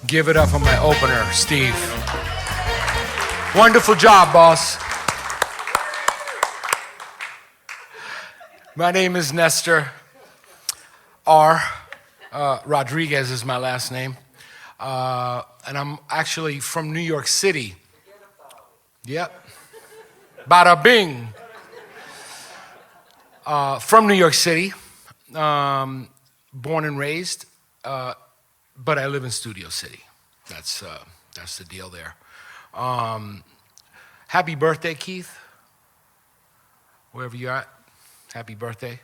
Give it up for my opener, Steve. Wonderful job, boss. My name is Nestor R. Rodriguez is my last name. And I'm actually from New York City. Yep. Bada bing. From New York City. Born and raised. But I live in Studio City. That's the deal there. Happy birthday, Keith. Wherever you're at, happy birthday.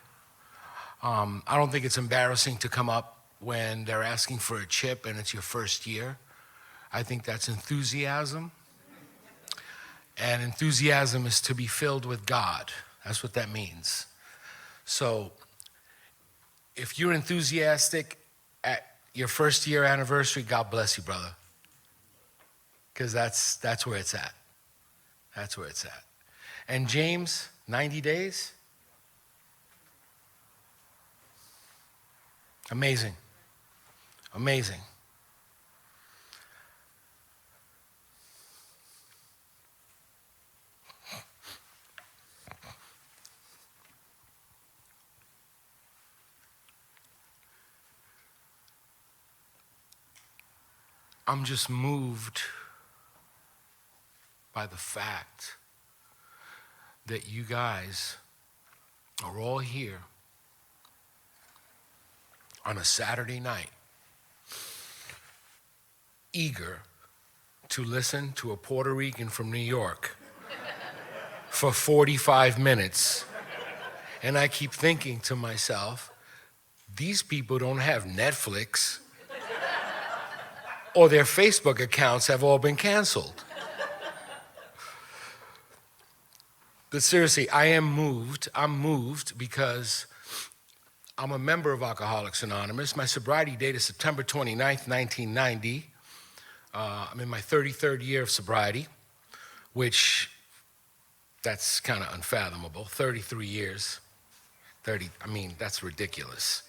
I don't think it's embarrassing to come up when they're asking for a chip and it's your first year. I think that's enthusiasm. And enthusiasm is to be filled with God. That's what that means. So if you're enthusiastic at your first year anniversary, God bless you, brother. Because that's where it's at. That's where it's at. And James, 90 days? Amazing. Amazing. I'm just moved by the fact that you guys are all here on a Saturday night, eager to listen to a Puerto Rican from New York for 45 minutes. And I keep thinking to myself, these people don't have Netflix, or their Facebook accounts have all been canceled. But seriously, I am moved. I'm moved because I'm a member of Alcoholics Anonymous. My sobriety date is September 29th, 1990. I'm in my 33rd year of sobriety, which that's kind of unfathomable. 33 years. That's ridiculous.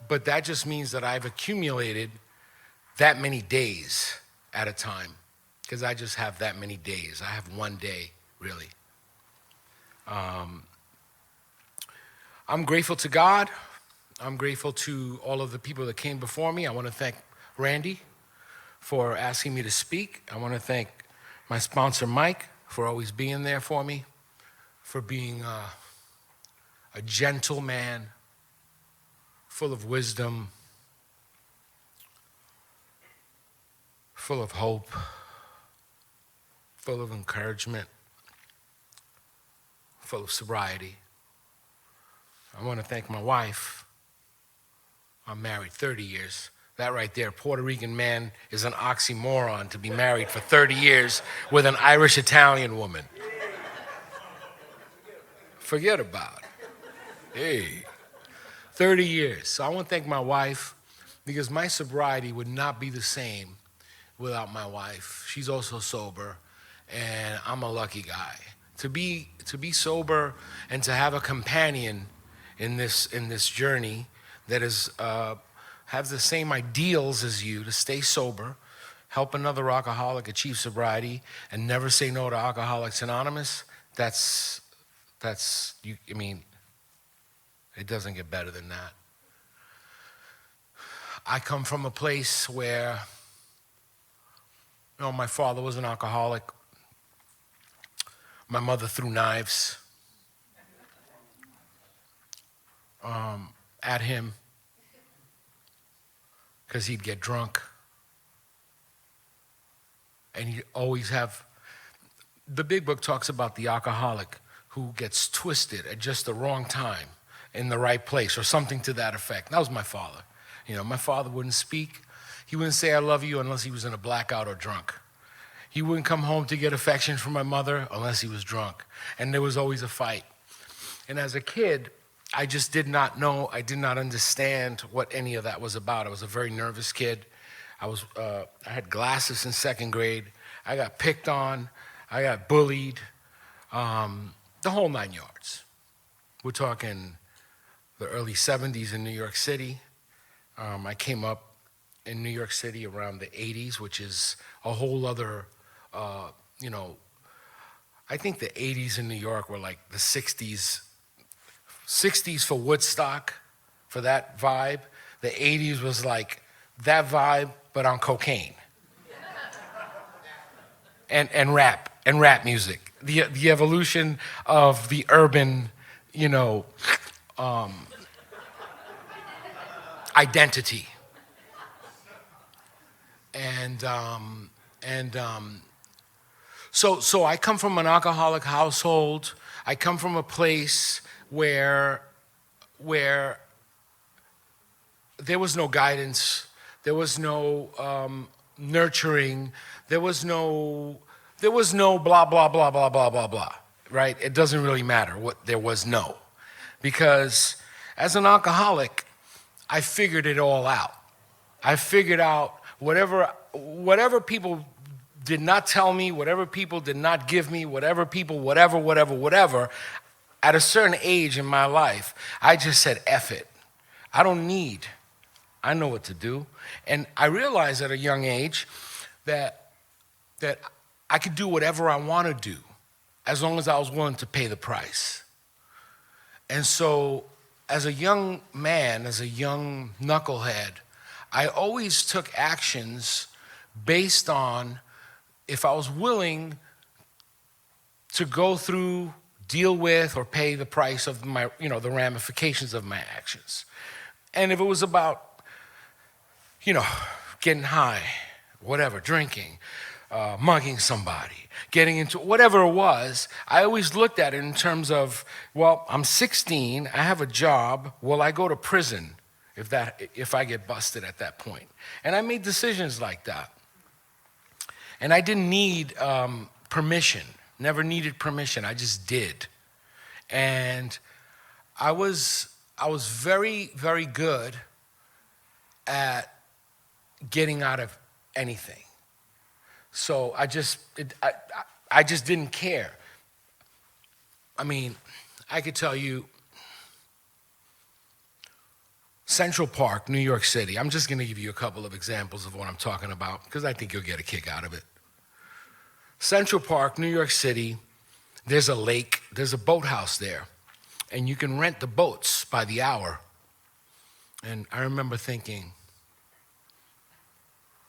But that just means that I've accumulated that many days at a time, because I just have that many days. I have one day, really. I'm grateful to God. I'm grateful to all of the people that came before me. I want to thank Randy for asking me to speak. I want to thank my sponsor, Mike, for always being there for me, for being a gentle man, full of wisdom, full of hope, full of encouragement, full of sobriety. I want to thank my wife. I'm married 30 years. That right there, Puerto Rican man is an oxymoron to be married for 30 years with an Irish-Italian woman. Forget about it. Hey. 30 years. So I want to thank my wife, because my sobriety would not be the same without my wife. She's also sober, and I'm a lucky guy. To be sober and to have a companion in this journey that is has the same ideals as you, to stay sober, help another alcoholic achieve sobriety, and never say no to Alcoholics Anonymous, it doesn't get better than that. I come from a place where, my father was an alcoholic. My mother threw knives at him because he'd get drunk. And he'd always have, the big book talks about the alcoholic who gets twisted at just the wrong time, in the right place, or something to that effect. That was my father. My father wouldn't speak. He wouldn't say I love you unless he was in a blackout or drunk. He wouldn't come home to get affection from my mother unless he was drunk. And there was always a fight. And as a kid, I just did not know, I did not understand what any of that was about. I was a very nervous kid. I had glasses in second grade. I got picked on. I got bullied. The whole 9 yards. We're talking the early 70s in New York City. I came up in New York City around the 80s, which is a whole other, you know, I think the 80s in New York were like the 60s for Woodstock, for that vibe. The 80s was like that vibe, but on cocaine. And rap music. The evolution of the urban, you know, identity. So I come from an alcoholic household. I come from a place where there was no guidance, there was no nurturing, there was no blah blah blah blah blah blah blah. Right? It doesn't really matter what there was no, because as an alcoholic, I figured it all out. I figured out whatever people did not tell me, whatever people did not give me, whatever people, whatever, at a certain age in my life, I just said, F it. I don't need, I know what to do. And I realized at a young age that I could do whatever I want to do as long as I was willing to pay the price. And so as a young man, as a young knucklehead, I always took actions based on if I was willing to go through, deal with, or pay the price of my, you know, the ramifications of my actions. And if it was about, you know, getting high, whatever, drinking, mugging somebody, getting into whatever it was, I always looked at it in terms of, well, I'm 16, I have a job, will I go to prison if I get busted at that point? And I made decisions like that. And I didn't need permission, never needed permission, I just did. And I was very, very good at getting out of anything. So I just didn't care. I mean, I could tell you, Central Park, New York City. I'm just going to give you a couple of examples of what I'm talking about because I think you'll get a kick out of it. Central Park, New York City, there's a lake, there's a boathouse there, and you can rent the boats by the hour. And I remember thinking,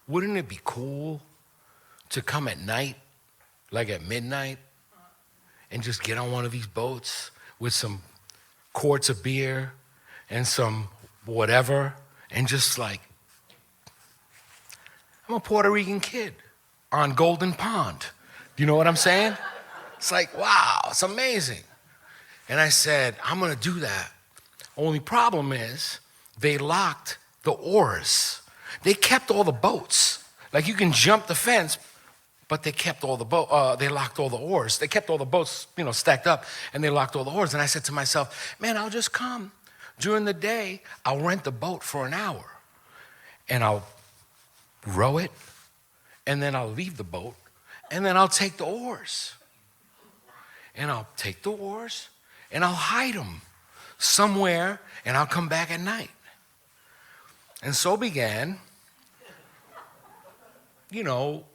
wouldn't it be cool to come at night, like at midnight, and just get on one of these boats with some quarts of beer and some whatever, and just like, I'm a Puerto Rican kid on Golden Pond. You know what I'm saying? It's like, wow, it's amazing. And I said, I'm gonna do that. Only problem is, they locked the oars. They kept all the boats. Like you can jump the fence, but they kept all the they locked all the oars. They kept all the boats, you know, stacked up, and they locked all the oars. And I said to myself, man, I'll just come. During the day, I'll rent the boat for an hour, and I'll row it, and then I'll leave the boat, and then I'll take the oars. And I'll take the oars, and I'll hide them somewhere, and I'll come back at night. And so began, you know,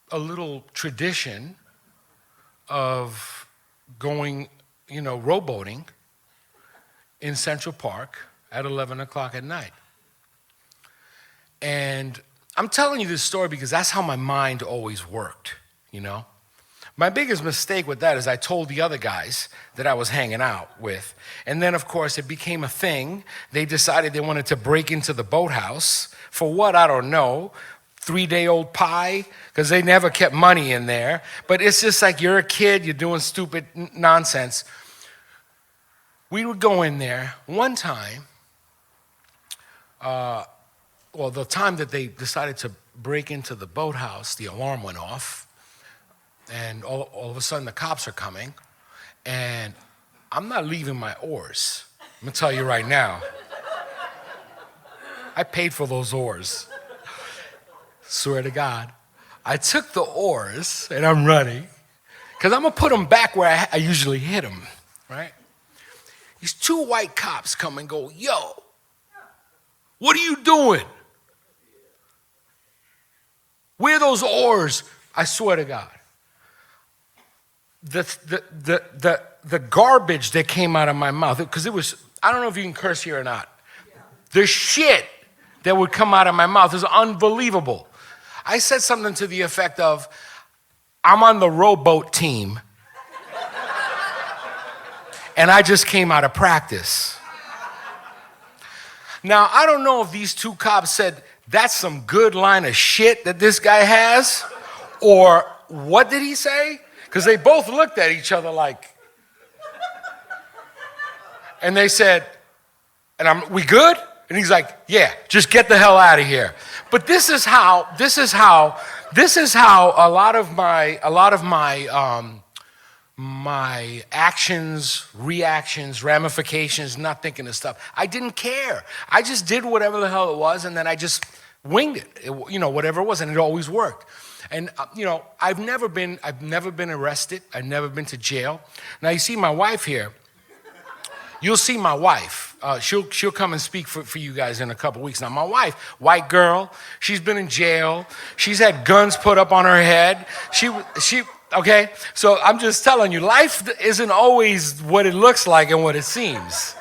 a little tradition of going, you know, rowboating in Central Park at 11 o'clock at night. And I'm telling you this story because that's how my mind always worked, you know? My biggest mistake with that is I told the other guys that I was hanging out with. And then, of course, it became a thing. They decided they wanted to break into the boathouse. For what, I don't know. 3-day-old pie, because they never kept money in there. But it's just like you're a kid, you're doing stupid nonsense. We would go in there. One time, the time that they decided to break into the boathouse, the alarm went off, and all of a sudden the cops are coming, and I'm not leaving my oars. I'm gonna tell you right now. I paid for those oars. Swear to God. I took the oars, and I'm running, because I'm gonna put them back where I usually hit them, right? These two white cops come and go, yo, What are you doing? Where are those oars? I swear to God. The garbage that came out of my mouth, because it was, I don't know if you can curse here or not. The shit that would come out of my mouth is unbelievable. I said something to the effect of, I'm on the rowboat team, and I just came out of practice. Now, I don't know if these two cops said, that's some good line of shit that this guy has, or what did he say? Because they both looked at each other like, and they said, we good? And he's like, yeah, just get the hell out of here. But this is how a lot of my actions, reactions, ramifications, not thinking of stuff. I didn't care. I just did whatever the hell it was, and then I just winged it. Whatever it was, and it always worked. And I've never been arrested. I've never been to jail. Now you see my wife here. You'll see my wife. She'll come and speak for you guys in a couple weeks. Now, my wife, white girl, she's been in jail. She's had guns put up on her head. Okay? So I'm just telling you, life isn't always what it looks like and what it seems.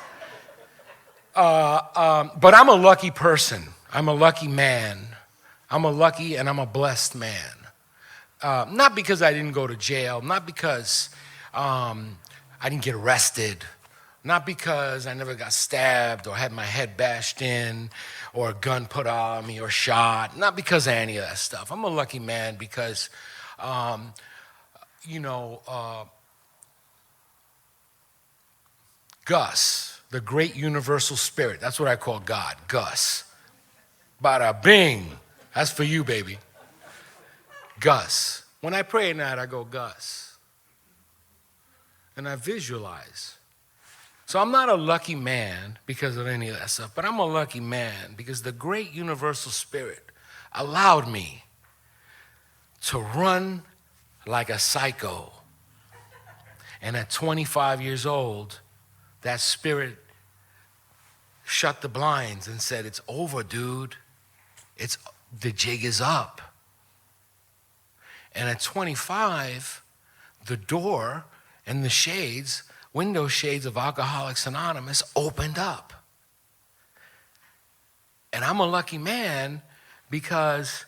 But I'm a lucky person. I'm a lucky man. I'm a lucky and I'm a blessed man. Not because I didn't go to jail. Not because I didn't get arrested. Not because I never got stabbed or had my head bashed in or a gun put on me or shot. Not because of any of that stuff. I'm a lucky man because, Gus, the great universal spirit, that's what I call God, Gus. Bada bing. That's for you, baby. Gus. When I pray at night, I go, Gus. And I visualize. So I'm not a lucky man because of any of that stuff, but I'm a lucky man because the great universal spirit allowed me to run like a psycho. And at 25 years old, that spirit shut the blinds and said, it's over, dude. The jig is up. And at 25, the door and the shades, window shades of Alcoholics Anonymous opened up. And I'm a lucky man because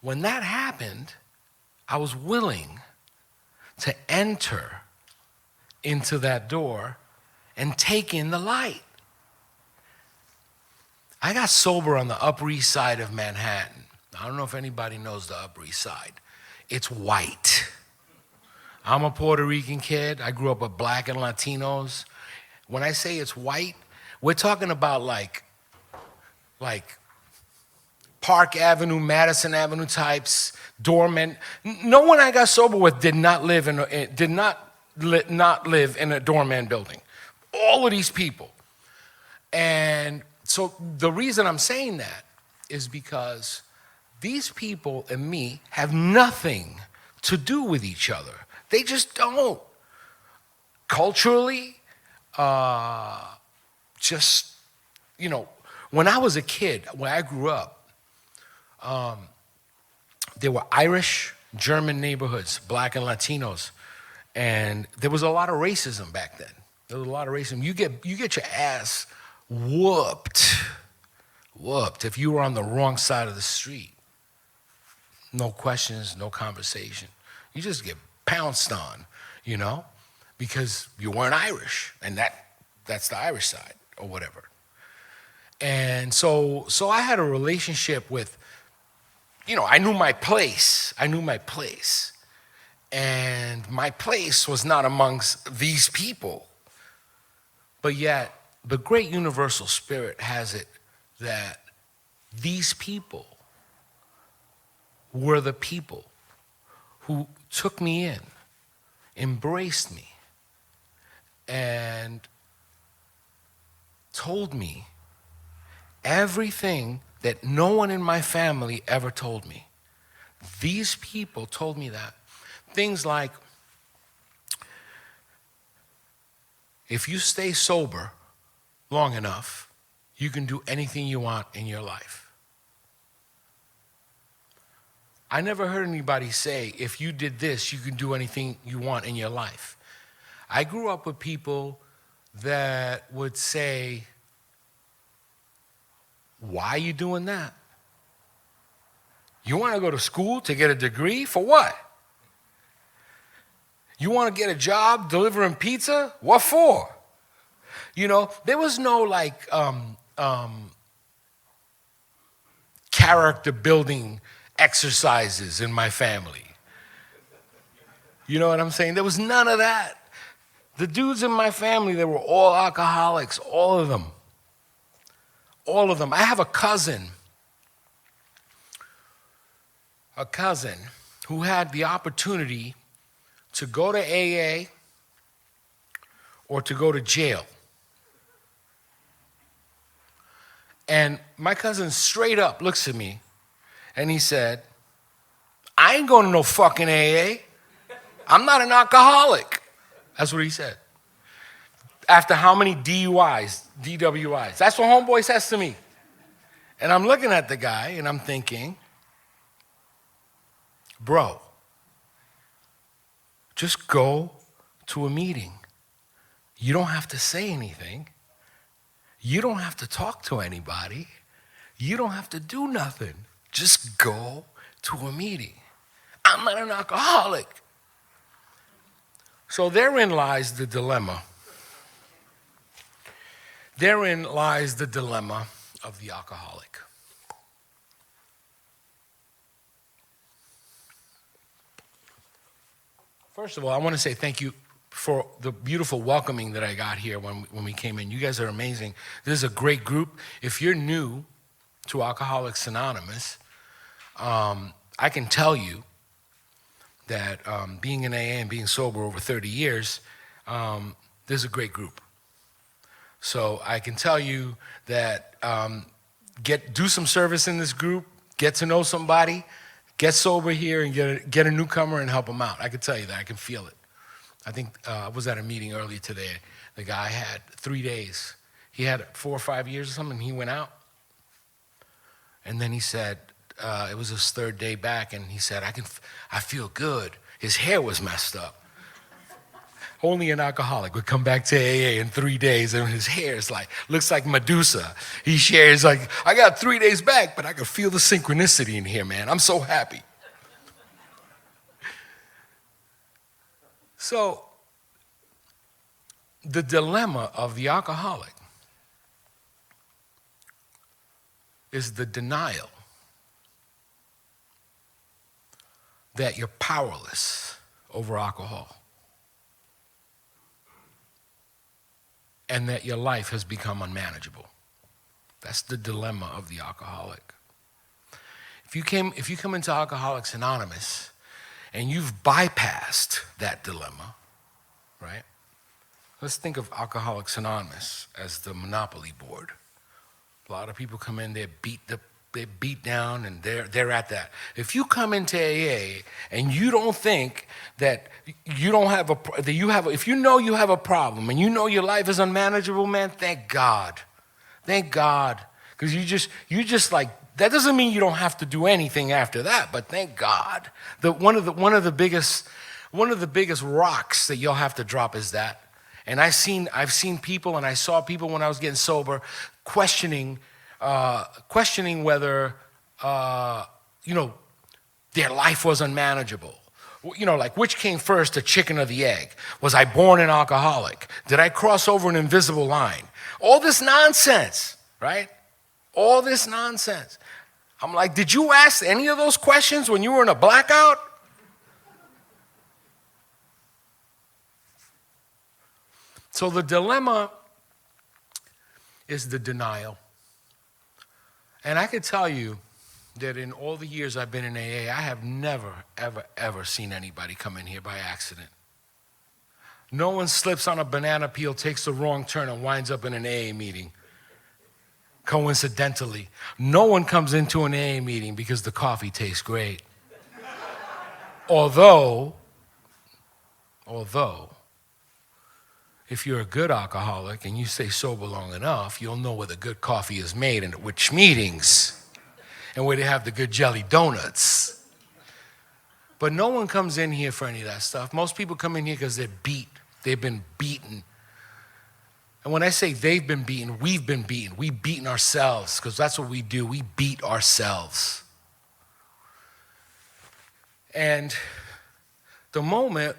when that happened, I was willing to enter into that door and take in the light. I got sober on the Upper East Side of Manhattan. I don't know if anybody knows the Upper East Side. It's white. I'm a Puerto Rican kid. I grew up with black and Latinos. When I say it's white, we're talking about like Park Avenue, Madison Avenue types, doormen. No one I got sober with did not live in a doorman building. All of these people. And so the reason I'm saying that is because these people and me have nothing to do with each other. They just don't. Culturally, when I was a kid, when I grew up, there were Irish, German neighborhoods, black and Latinos, and there was a lot of racism back then. There was a lot of racism. You get your ass whooped if you were on the wrong side of the street. No questions, no conversation. You just get pounced on, because you weren't Irish, and that's the Irish side or whatever. And so I had a relationship with, I knew my place. And my place was not amongst these people. But yet, the great universal spirit has it that these people were the people who took me in, embraced me, and told me everything that no one in my family ever told me. These people told me that. Things like, if you stay sober long enough, you can do anything you want in your life. I never heard anybody say, if you did this, you can do anything you want in your life. I grew up with people that would say, why are you doing that? You want to go to school to get a degree? For what? You want to get a job delivering pizza? What for? You know, there was no like character building exercises in my family. You know what I'm saying? There was none of that. The dudes in my family, they were all alcoholics, all of them. All of them. I have a cousin who had the opportunity to go to AA or to go to jail. And my cousin straight up looks at me and he said, I ain't going to no fucking AA. I'm not an alcoholic. That's what he said. After how many DUIs, DWIs? That's what homeboy says to me. And I'm looking at the guy and I'm thinking, bro, just go to a meeting. You don't have to say anything. You don't have to talk to anybody. You don't have to do nothing. Just go to a meeting. I'm not an alcoholic. So therein lies the dilemma. Therein lies the dilemma of the alcoholic. First of all, I want to say thank you for the beautiful welcoming that I got here when we came in. You guys are amazing. This is a great group. If you're new to Alcoholics Anonymous, I can tell you that being in AA and being sober over 30 years, this is a great group. So I can tell you that do some service in this group, get to know somebody, get sober here and get a newcomer and help them out. I can tell you that. I can feel it. I think I was at a meeting earlier today. The guy had 3 days. He had 4 or 5 years or something. He went out. And then he said, it was his third day back, and he said, I feel good. His hair was messed up. Only an alcoholic would come back to AA in 3 days, and his hair is looks like Medusa. He shares like, I got 3 days back, but I can feel the synchronicity in here, man. I'm so happy. So, the dilemma of the alcoholic is the denial that you're powerless over alcohol and that your life has become unmanageable. That's the dilemma of the alcoholic. If you come into Alcoholics Anonymous and you've bypassed that dilemma, right? Let's think of Alcoholics Anonymous as the monopoly board. A lot of people come in, they're beat down, and they're at that. If you come into AA and you don't think that you don't have if you know you have a problem and you know your life is unmanageable, man, thank God. Thank God. Because you just like, that doesn't mean you don't have to do anything after that, but thank God. One of the biggest rocks that you'll have to drop is that. And I've seen people, and I saw people when I was getting sober questioning whether their life was unmanageable. Like, which came first, the chicken or the egg? Was I born an alcoholic? Did I cross over an invisible line? All this nonsense, right? All this nonsense. I'm like, did you ask any of those questions when you were in a blackout? So the dilemma is the denial. And I can tell you that in all the years I've been in AA, I have never, ever, ever seen anybody come in here by accident. No one slips on a banana peel, takes the wrong turn, and winds up in an AA meeting. Coincidentally. No one comes into an AA meeting because the coffee tastes great. Although, if you're a good alcoholic and you stay sober long enough, you'll know where the good coffee is made and which meetings and where they have the good jelly donuts. But no one comes in here for any of that stuff. Most people come in here because they're beat. They've been beaten. And when I say they've been beaten, we've been beaten. We've beaten ourselves because that's what we do. We beat ourselves. And the moment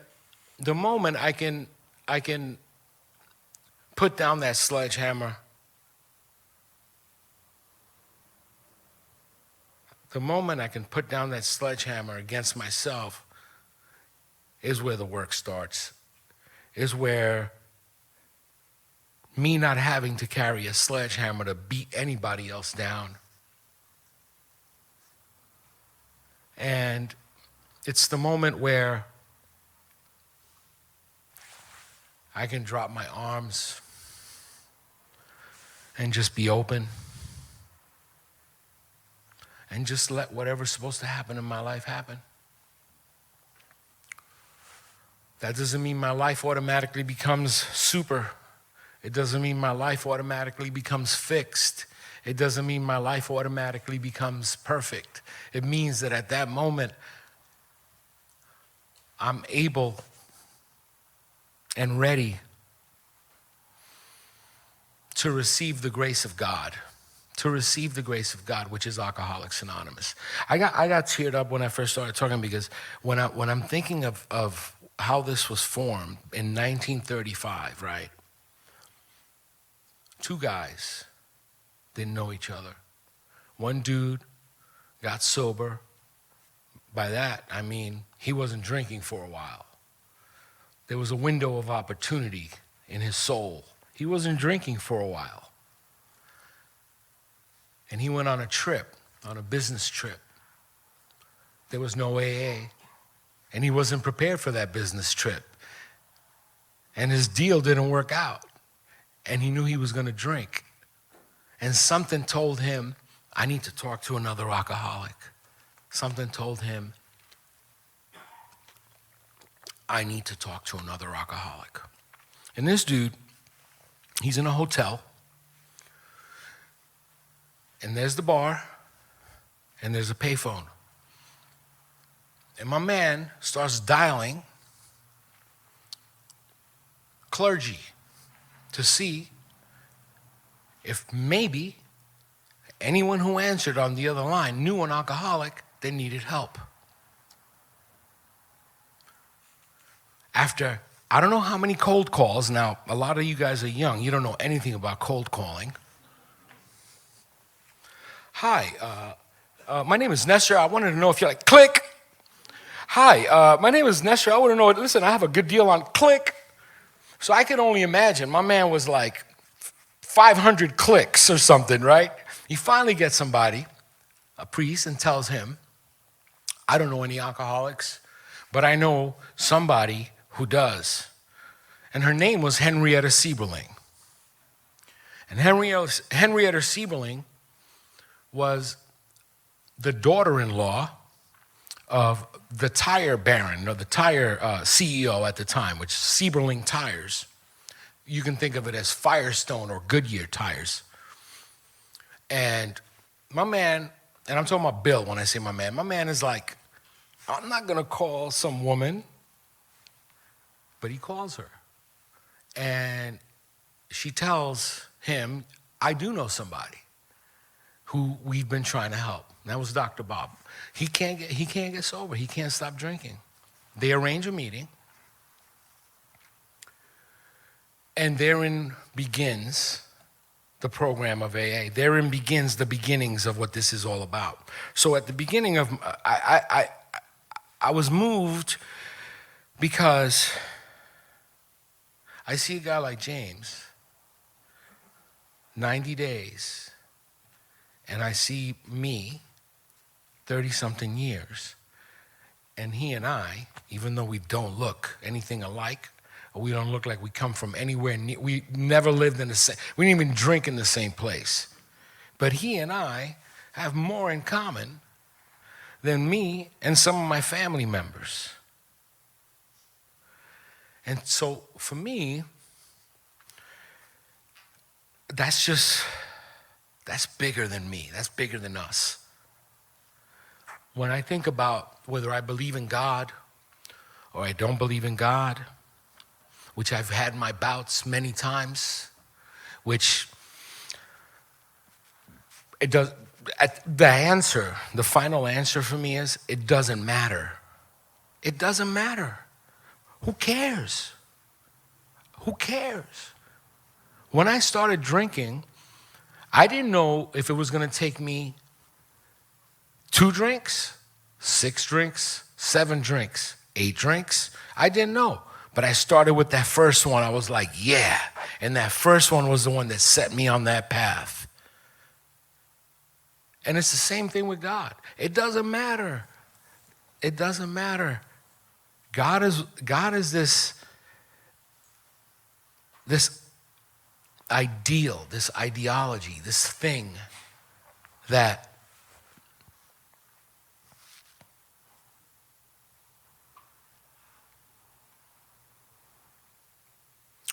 I can put down that sledgehammer, the moment I can put down that sledgehammer against myself is where the work starts, is where me not having to carry a sledgehammer to beat anybody else down. And it's the moment where I can drop my arms and just be open and just let whatever's supposed to happen in my life happen. That doesn't mean my life automatically becomes super. It doesn't mean my life automatically becomes fixed. It doesn't mean my life automatically becomes perfect. It means that at that moment, I'm able and ready to receive the grace of God, which is Alcoholics Anonymous. I got teared up when I first started talking because when I'm thinking of how this was formed in 1935, right? Two guys didn't know each other. One dude got sober. By that, I mean he wasn't drinking for a while. There was a window of opportunity in his soul. He wasn't drinking for a while. And he went on a trip, on a business trip. There was no AA. And he wasn't prepared for that business trip. And his deal didn't work out. And he knew he was going to drink. And something told him, I need to talk to another alcoholic. Something told him, I need to talk to another alcoholic. And this dude, he's in a hotel. And there's the bar. And there's a payphone. And my man starts dialing clergy to see if maybe anyone who answered on the other line knew an alcoholic that needed help. After, I don't know how many cold calls. Now, a lot of you guys are young. You don't know anything about cold calling. Hi, my name is Nestor. I wanted to know if you're like, click. Hi, my name is Nestor. I want to know, listen, I have a good deal on click. So I can only imagine, my man was like 500 clicks or something, right? He finally gets somebody, a priest, and tells him, I don't know any alcoholics, but I know somebody who does. And her name was Henrietta Sieberling. And Henrietta Sieberling was the daughter-in-law of the tire baron, or the tire CEO at the time, which is Sieberling Tires. You can think of it as Firestone or Goodyear tires. And my man, and I'm talking about Bill when I say my man is like, I'm not going to call some woman, but he calls her. And she tells him, I do know somebody who we've been trying to help. And that was Dr. Bob. He can't get sober. He can't stop drinking. They arrange a meeting. And therein begins the program of AA. Therein begins the beginnings of what this is all about. So at the beginning of, I was moved because I see a guy like James, 90 days, and I see me, 30-something years, and he and I, even though we don't look anything alike, or we don't look like we come from anywhere near, we never lived in the same, we didn't even drink in the same place. But he and I have more in common than me and some of my family members. And so for me, that's bigger than me. That's bigger than us. When I think about whether I believe in God or I don't believe in God, which I've had my bouts many times, which it does, the final answer for me is it doesn't matter. It doesn't matter. Who cares? Who cares? When I started drinking, I didn't know if it was going to take me 2 drinks, 6 drinks, 7 drinks, 8 drinks. I didn't know. But I started with that first one. I was like, yeah. And that first one was the one that set me on that path. And it's the same thing with God. It doesn't matter. It doesn't matter. God is this ideal, this ideology, this thing that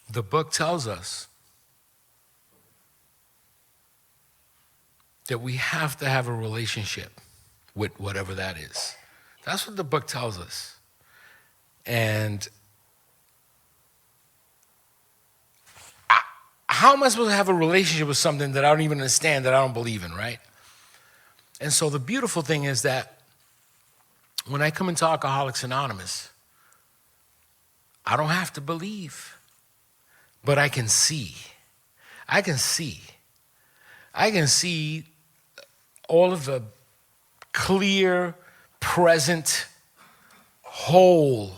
the book tells us that we have to have a relationship with whatever that is. That's what the book tells us. And how am I supposed to have a relationship with something that I don't even understand, that I don't believe in, right? And so the beautiful thing is that when I come into Alcoholics Anonymous, I don't have to believe, but I can see. I can see all of the clear, present, whole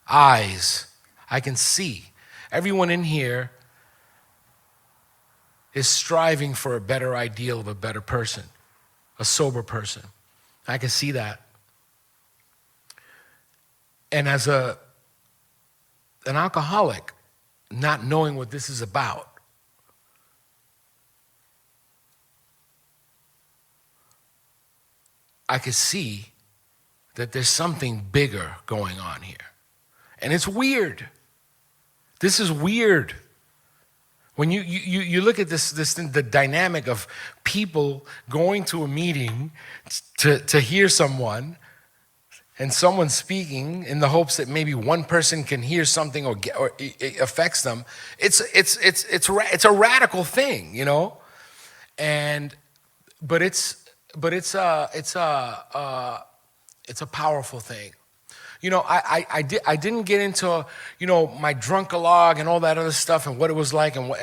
eyes. I can see. Everyone in here is striving for a better ideal of a better person, a sober person. I can see that. And as an alcoholic, not knowing what this is about, I could see that there's something bigger going on here. And it's weird. This is weird. When you look at this thing, the dynamic of people going to a meeting to hear someone, and someone speaking in the hopes that maybe one person can hear something or it affects them, it's a radical thing, you know, but it's a powerful thing. You know, I didn't get into, you know, my drunkalog and all that other stuff and what it was like and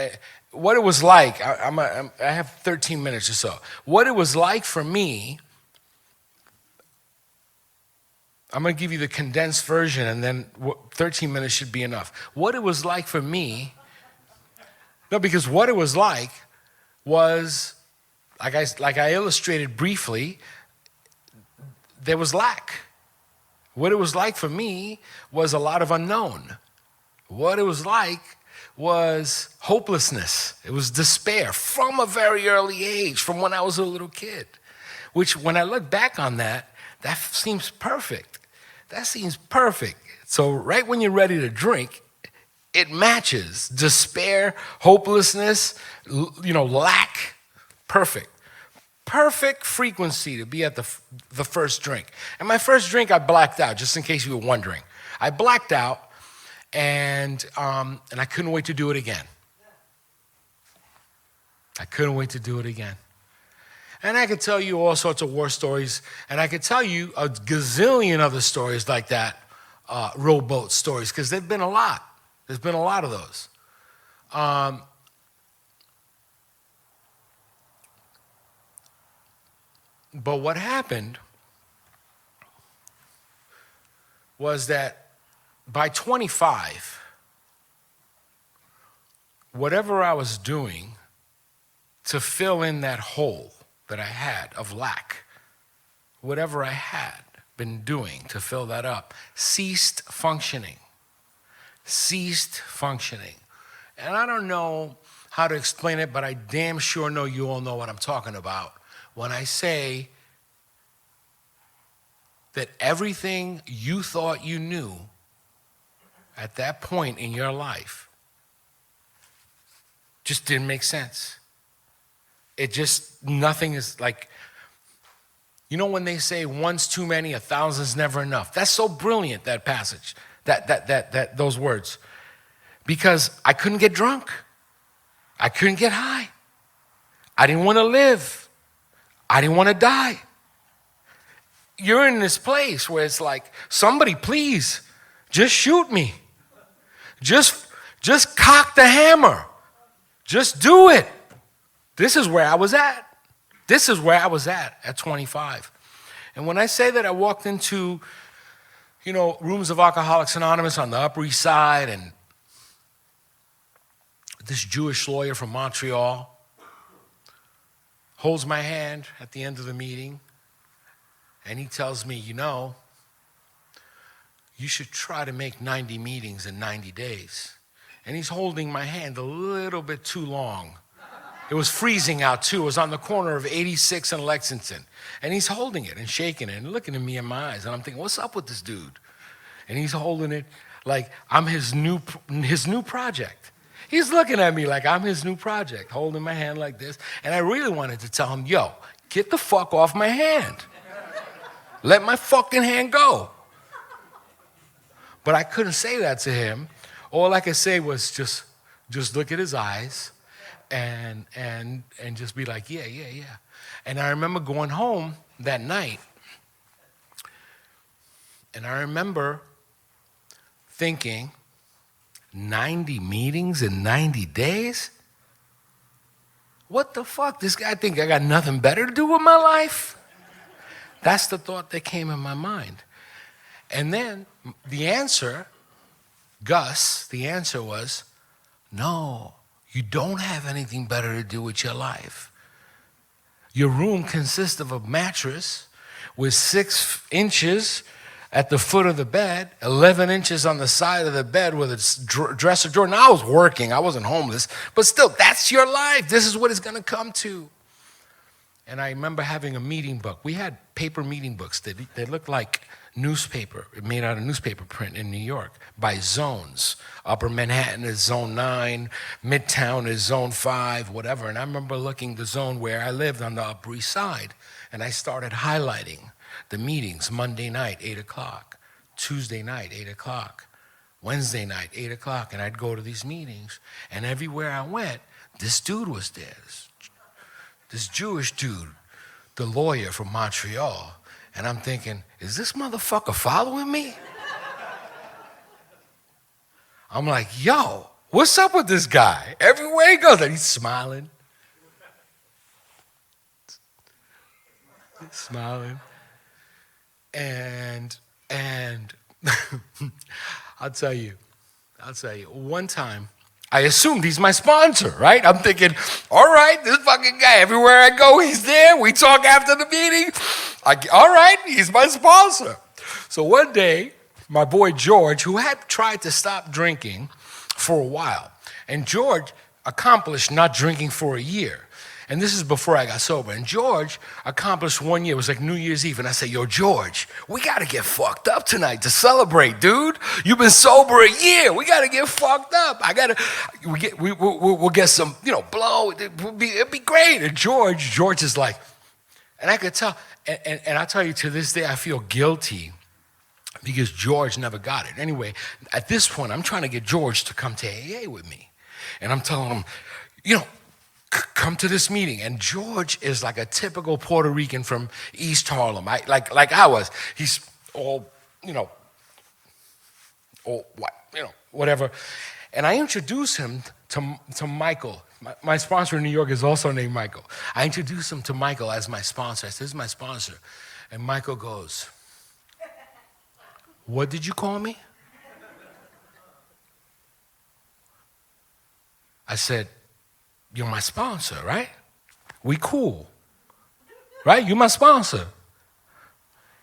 what it was like. I have 13 minutes or so. What it was like for me, I'm going to give you the condensed version, and then 13 minutes should be enough. What it was like for me, no, because what it was like was, like I illustrated briefly, there was lack. What it was like for me was a lot of unknown. What it was like was hopelessness. It was despair from a very early age, from when I was a little kid, which when I look back on that seems perfect. That seems perfect. So right when you're ready to drink, it matches despair, hopelessness, you know, lack. Perfect. Perfect frequency to be at the first drink. And my first drink, I blacked out, just in case you were wondering. I blacked out, and I couldn't wait to do it again. I couldn't wait to do it again. And I could tell you all sorts of war stories, and I could tell you a gazillion other stories like that, rowboat stories, because there've been a lot. There's been a lot of those. But what happened was that by 25, whatever I was doing to fill in that hole that I had of lack, whatever I had been doing to fill that up, ceased functioning. Ceased functioning. And I don't know how to explain it, but I damn sure know you all know what I'm talking about when I say that everything you thought you knew at that point in your life Just didn't make sense. It just, nothing is like, you know when they say one's too many, a thousand's never enough. That's so brilliant, that passage, those words. Because I couldn't get drunk. I couldn't get high. I didn't want to live. I didn't want to die. You're in this place where it's like, somebody please, just shoot me. Just cock the hammer. Just do it. This is where I was at. This is where I was at 25. And when I say that I walked into, rooms of Alcoholics Anonymous on the Upper East Side, and this Jewish lawyer from Montreal holds my hand at the end of the meeting, and he tells me, you should try to make 90 meetings in 90 days. And he's holding my hand a little bit too long. It was freezing out too. It was on the corner of 86 and Lexington. And he's holding it and shaking it and looking at me in my eyes. And I'm thinking, what's up with this dude? And he's holding it like I'm his new project. He's looking at me like I'm his new project, holding my hand like this. And I really wanted to tell him, yo, get the fuck off my hand. Let my fucking hand go. But I couldn't say that to him. All I could say was just look at his eyes and just be like, yeah. And I remember going home that night, and I remember thinking, 90 meetings in 90 days? What the fuck? This guy think I got nothing better to do with my life? That's the thought that came in my mind. And then the answer, Gus, the answer was, no, you don't have anything better to do with your life. Your room consists of a mattress with 6 inches at the foot of the bed, 11 inches on the side of the bed with a dresser drawer. Now I was working, I wasn't homeless, but still, that's your life. This is what it's gonna come to. And I remember having a meeting book. We had paper meeting books. They looked like newspaper, made out of newspaper print in New York, by zones. Upper Manhattan is zone 9, Midtown is zone 5, whatever. And I remember looking the zone where I lived on the Upper East Side, and I started highlighting the meetings. Monday night, 8 o'clock, Tuesday night, 8 o'clock, Wednesday night, 8 o'clock, and I'd go to these meetings, and everywhere I went, this dude was there, this Jewish dude, the lawyer from Montreal. And I'm thinking, is this motherfucker following me? I'm like, yo, what's up with this guy? Everywhere he goes, and he's smiling. Smiling. And I'll tell you, one time, I assumed he's my sponsor, right? I'm thinking, all right, this fucking guy, everywhere I go, he's there. We talk after the meeting. All right, he's my sponsor. So one day, my boy George, who had tried to stop drinking for a while, and George accomplished not drinking for a year. And this is before I got sober. And George accomplished 1 year. It was like New Year's Eve. And I said, yo, George, we got to get fucked up tonight to celebrate, dude. You've been sober a year. We got to get fucked up. We'll get some, blow. It'll be great. And George is like, and I could tell. And I tell you, to this day, I feel guilty because George never got it. Anyway, at this point, I'm trying to get George to come to AA with me. And I'm telling him, come to this meeting. And George is like a typical Puerto Rican from East Harlem. Like I was. He's all, whatever. And I introduced him to Michael. My sponsor in New York is also named Michael. I introduced him to Michael as my sponsor. I said, this is my sponsor. And Michael goes, what did you call me? I said, you're my sponsor, right? We cool, right? You're my sponsor.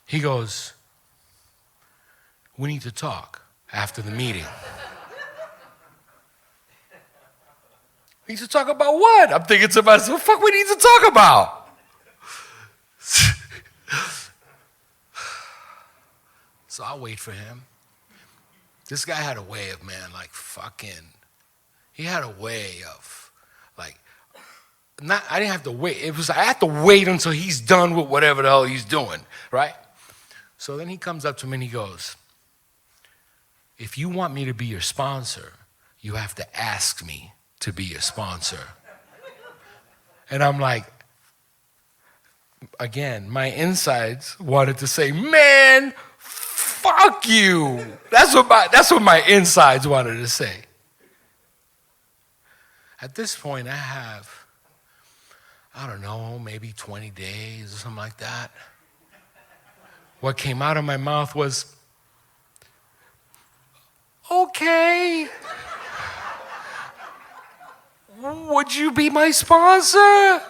He goes, we need to talk after the meeting. We need to talk about what? I'm thinking to myself, fuck we need to talk about? So I'll wait for him. This guy had a way of, he had a way Like, I didn't have to wait. It was I had to wait until he's done with whatever the hell he's doing, right? So then he comes up to me and he goes, if you want me to be your sponsor, you have to ask me to be your sponsor. And I'm like, again, my insides wanted to say, man, fuck you. That's what my insides wanted to say. At this point, I don't know, maybe 20 days or something like that. What came out of my mouth was, okay. Would you be my sponsor?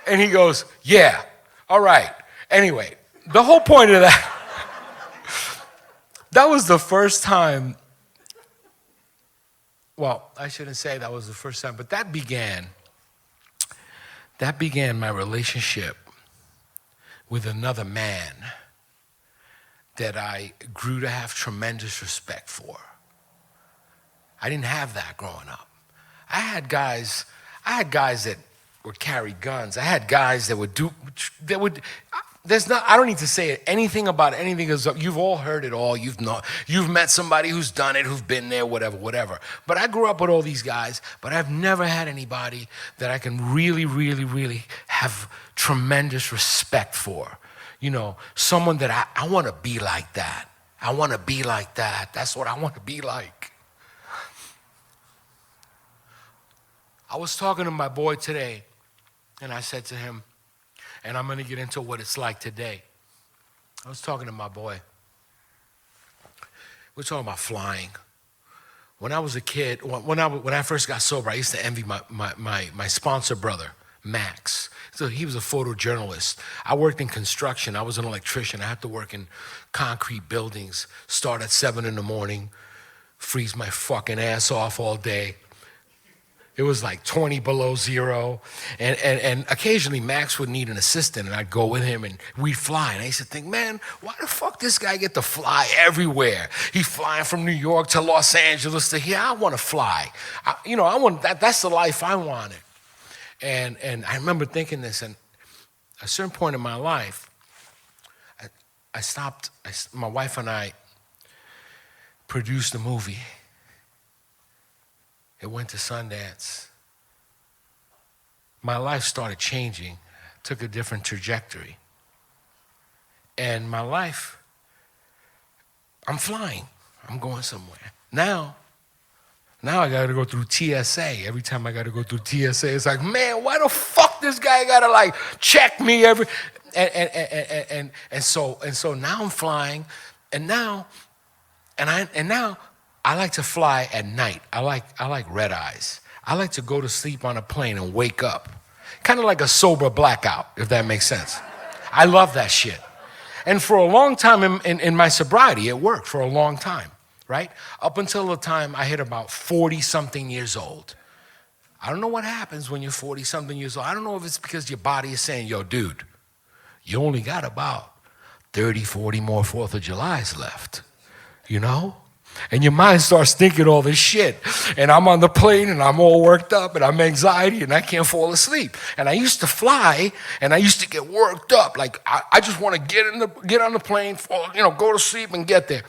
And he goes, yeah, all right. Anyway, the whole point of that was the first time, well, I shouldn't say that was the first time, but that began my relationship with another man that I grew to have tremendous respect for. I didn't have that growing up. I had guys that would carry guns. I had guys that would I don't need to say anything about anything, because you've all heard it all. You've met somebody who's done it, who've been there, whatever. But I grew up with all these guys, but I've never had anybody that I can really, really, really have tremendous respect for. You know, someone that I want to be like that. I want to be like that. That's what I want to be like. I was talking to my boy today, and I said to him, and I'm going to get into what it's like today. I was talking to my boy. We're talking about flying. When I was a kid, when I first got sober, I used to envy my sponsor brother, Max. So he was a photojournalist. I worked in construction. I was an electrician. I had to work in concrete buildings, start at 7 a.m, freeze my fucking ass off all day. It was like 20 below zero. And occasionally Max would need an assistant, and I'd go with him and we'd fly. And I used to think, man, why the fuck this guy get to fly everywhere? He's flying from New York to Los Angeles to here. I want to fly. That's the life I wanted. And I remember thinking this, and at a certain point in my life, I stopped. My wife and I produced a movie. It went to Sundance. My life started changing, took a different trajectory. And my life, I'm flying. I'm going somewhere. Now I got to go through TSA. Every time I got to go through TSA, it's like, man, why the fuck this guy got to like check me every? And so now I'm flying, and now I like to fly at night. I like red eyes. I like to go to sleep on a plane and wake up. Kind of like a sober blackout, if that makes sense. I love that shit. And for a long time in my sobriety, it worked for a long time, right? Up until the time I hit about 40-something years old. I don't know what happens when you're 40-something years old. I don't know if it's because your body is saying, yo, dude, you only got about 30, 40 more 4th of Julys left, you know? And your mind starts thinking all this shit. And I'm on the plane and I'm all worked up and I'm anxiety and I can't fall asleep. And I used to fly and I used to get worked up. Like I just want to get on the plane, go to sleep and get there.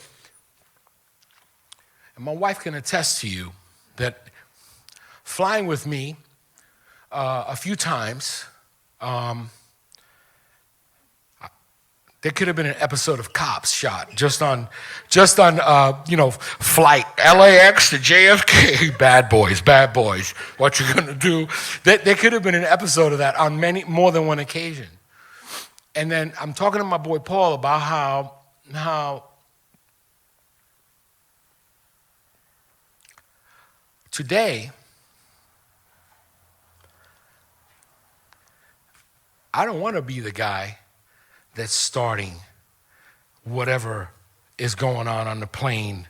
And my wife can attest to you that flying with me a few times, there could have been an episode of Cops shot just on flight LAX to JFK. Bad boys. What you gonna do? There could have been an episode of that on more than one occasion. And then I'm talking to my boy Paul about how today I don't want to be the guy that's starting whatever is going on the plane,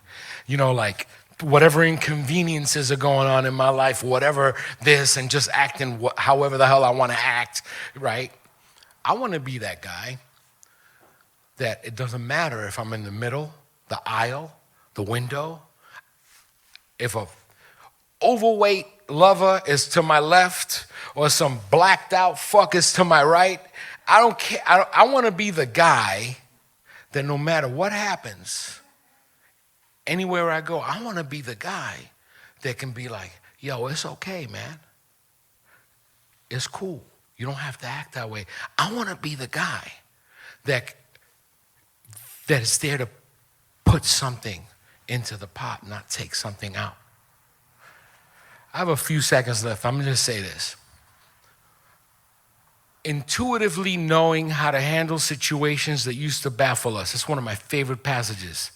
like whatever inconveniences are going on in my life, whatever this, and just acting however the hell I want to act, right? I want to be that guy that it doesn't matter if I'm in the middle, the aisle, the window. If a overweight lover is to my left or some blacked out fuck is to my right. I don't care. I want to be the guy that no matter what happens, anywhere I go, I want to be the guy that can be like, yo, it's okay, man. It's cool. You don't have to act that way. I want to be the guy that is there to put something into the pot, not take something out. I have a few seconds left. I'm going to say this. Intuitively knowing how to handle situations that used to baffle us. It's one of my favorite passages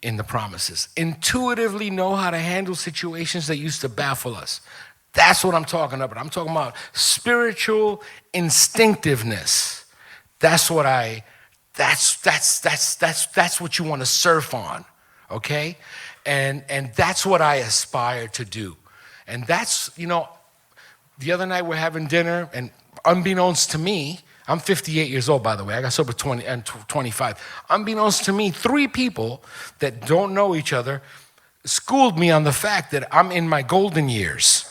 in the promises. Intuitively know how to handle situations that used to baffle us. That's what I'm talking about. I'm talking about spiritual instinctiveness. That's what you want to surf on, okay? And that's what I aspire to do. And that's, the other night we're having dinner, and unbeknownst to me, I'm 58 years old, by the way. I got sober 25. Unbeknownst to me, 3 people that don't know each other schooled me on the fact that I'm in my golden years.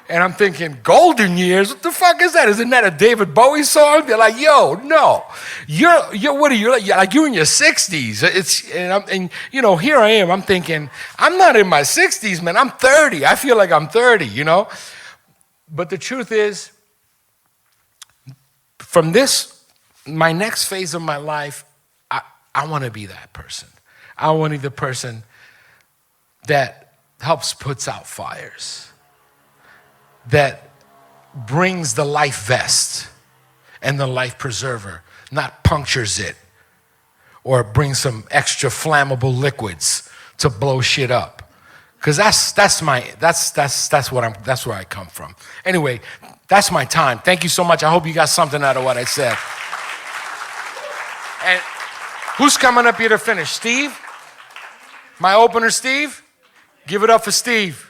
And I'm thinking, golden years? What the fuck is that? Isn't that a David Bowie song? They're like, yo, no. You're what are you, like you're in your 60s. Here I am. I'm thinking, I'm not in my 60s, man. I'm 30. I feel like I'm 30, But the truth is, from this, my next phase of my life, I want to be that person. I want to be the person that helps puts out fires, that brings the life vest and the life preserver, not punctures it or brings some extra flammable liquids to blow shit up. Because that's where I come from. Anyway, that's my time. Thank you so much. I hope you got something out of what I said. And who's coming up here to finish? Steve? My opener, Steve? Give it up for Steve.